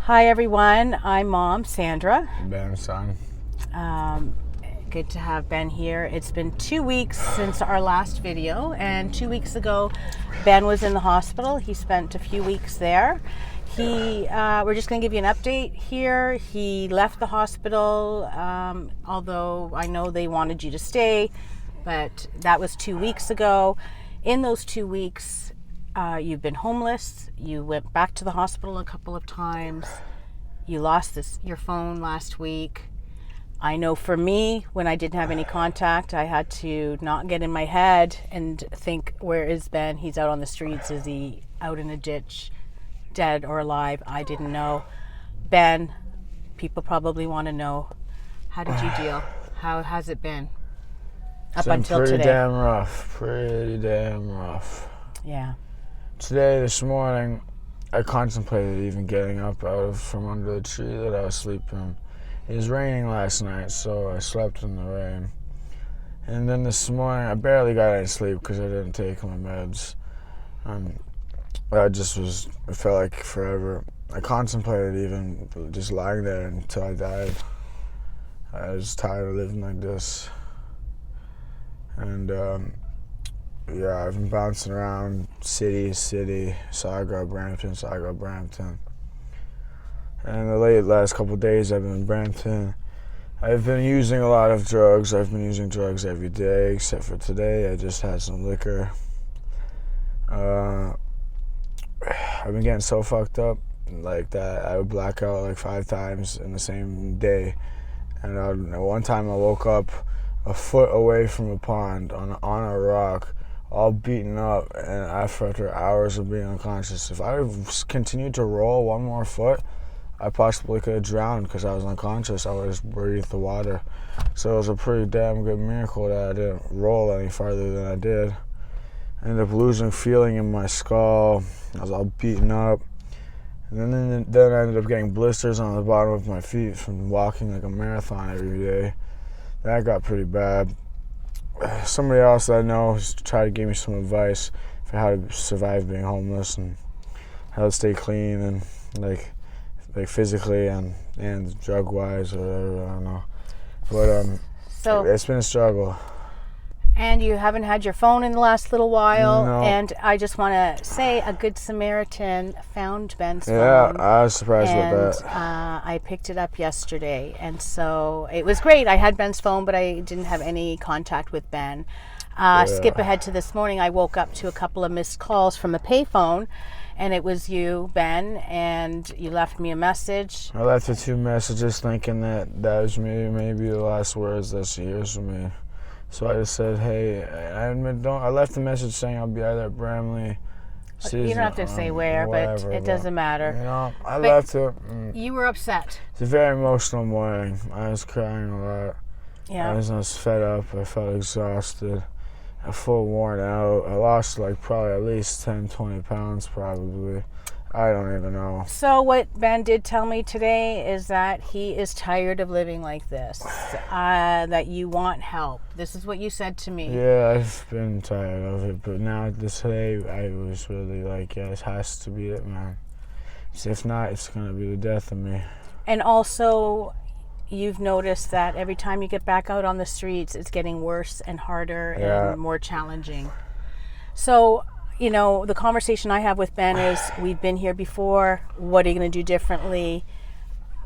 Hi everyone, I'm Mom Sandra. Ben, son. Good to have Ben here. It's been 2 weeks since our last video, and 2 weeks ago Ben was in the hospital. He spent a few weeks there. We're just going to give you an update here. He left the hospital, although I know they wanted you to stay, but that was 2 weeks ago. In those 2 weeks, you've been homeless. You went back to the hospital a couple of times. You lost your phone last week. I know for me, when I didn't have any contact, I had to not get in my head and think, where is Ben? He's out on the streets. Is he out in a ditch, dead or alive? I didn't know. Ben, people probably want to know, how did you deal? How has it been up until today? Pretty damn rough. Yeah. This morning, I contemplated even getting up from under the tree that I was sleeping in. It was raining last night, so I slept in the rain. And then this morning, I barely got any sleep because I didn't take my meds. It felt like forever. I contemplated even just lying there until I died. I was tired of living like this. And I've been bouncing around city to city, Saga, Brampton. And the last couple of days I've been in Brampton. I've been using a lot of drugs. I've been using drugs every day, except for today. I just had some liquor. I've been getting so fucked up like that. I would black out like 5 times in the same day. And one time I woke up a foot away from a pond on a rock, all beaten up, and after hours of being unconscious. If I continued to roll one more foot, I possibly could have drowned because I was unconscious. I would have breathed the water. So it was a pretty damn good miracle that I didn't roll any farther than I did. I ended up losing feeling in my skull. I was all beaten up. And then I ended up getting blisters on the bottom of my feet from walking like a marathon every day. That got pretty bad. Somebody else that I know tried to give me some advice for how to survive being homeless and how to stay clean and like physically and drug wise or whatever, I don't know. But so it's been a struggle. And you haven't had your phone in the last little while. No. And I just want to say, a good Samaritan found Ben's phone. Yeah, I was surprised with that. I picked it up yesterday, and so it was great. I had Ben's phone, but I didn't have any contact with Ben. Skip ahead to this morning. I woke up to a couple of missed calls from a payphone, and it was you, Ben, and you left me a message. I left her 2 messages thinking that was maybe the last words that she hears from me. So I just said, hey, I left a message saying I'll be either at Bramley. You don't have to say where, but it doesn't matter. You know, I left her. You were upset. It's a very emotional morning. I was crying a lot. Yeah. I was fed up. I felt exhausted. I felt worn out. I lost probably at least 10, 20 pounds probably. I don't even know. So what Ben did tell me today is that he is tired of living like this, that you want help. This is what you said to me. Yeah, I've been tired of it, but now today I was really like, yeah, this has to be it, man. If not, it's going to be the death of me. And also, you've noticed that every time you get back out on the streets, it's getting worse and harder and more challenging. So, you know, the conversation I have with Ben is, we've been here before. What are you going to do differently?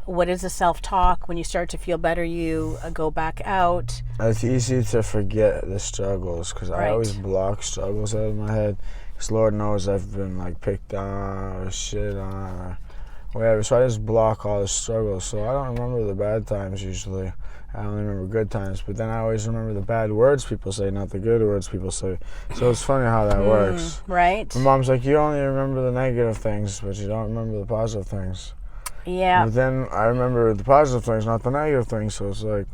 What is the self-talk? When you start to feel better, you go back out. It's easy to forget the struggles because I always block struggles out of my head. Because Lord knows I've been picked on or shit on or whatever. So I just block all the struggles. So I don't remember the bad times usually. I only remember good times, but then I always remember the bad words people say, not the good words people say. So it's funny how that works. Right. My mom's like, you only remember the negative things, but you don't remember the positive things. Yeah. But then I remember the positive things, not the negative things. So it's like,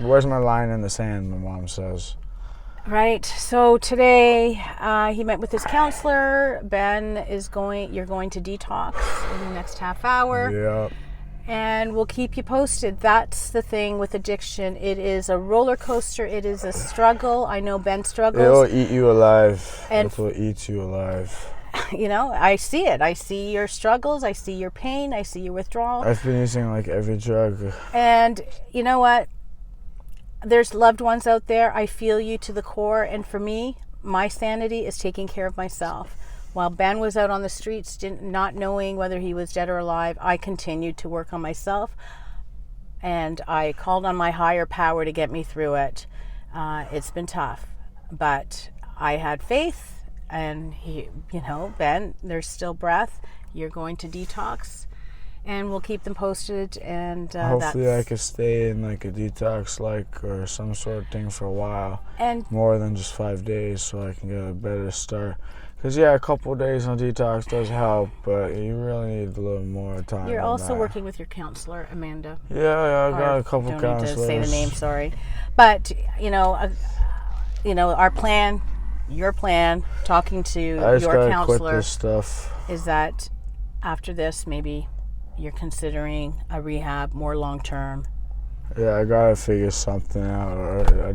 where's my line in the sand, my mom says. Right. So today he met with his counselor. Ben you're going to detox in the next half hour. Yeah. And we'll keep you posted. That's the thing with addiction. It is a roller coaster. It is a struggle. I know Ben struggles. It'll eat you alive. It will eat you alive. you know, I see it. I see your struggles. I see your pain. I see your withdrawal. I've been using like every drug. And you know what? There's loved ones out there. I feel you to the core. And for me, my sanity is taking care of myself. While Ben was out on the streets, not knowing whether he was dead or alive, I continued to work on myself. And I called on my higher power to get me through it. It's been tough, but I had faith. And he, you know, Ben, there's still breath. You're going to detox, and we'll keep them posted. And hopefully, I could stay in like a detox, or some sort of thing for a while, and more than just 5 days, so I can get a better start. Because a couple of days on detox does help, but you really need a little more time. You're also working with your counselor, Amanda. Yeah, I got a couple counselors. Don't need to say the name, sorry, but you know, our plan. Your plan, talking to your counselor, quit this stuff. Is that after this, maybe you're considering a rehab more long term? Yeah, I gotta figure something out, or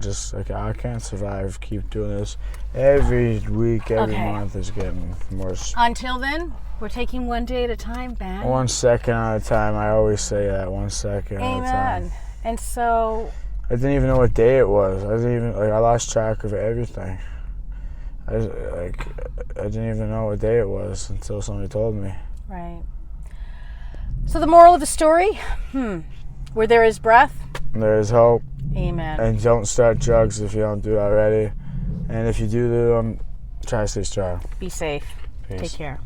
I can't survive. Keep doing this every week, every month is getting worse. Until then, we're taking one day at a time, Ben. 1 second at a time. I always say that. 1 second at a time. Amen. And so I didn't even know what day it was. I lost track of everything. I didn't even know what day it was until somebody told me. Right. So the moral of the story, where there is breath, there is hope. Amen. And don't start drugs if you don't do it already. And if you do them, try to stay strong. Be safe. Peace. Take care.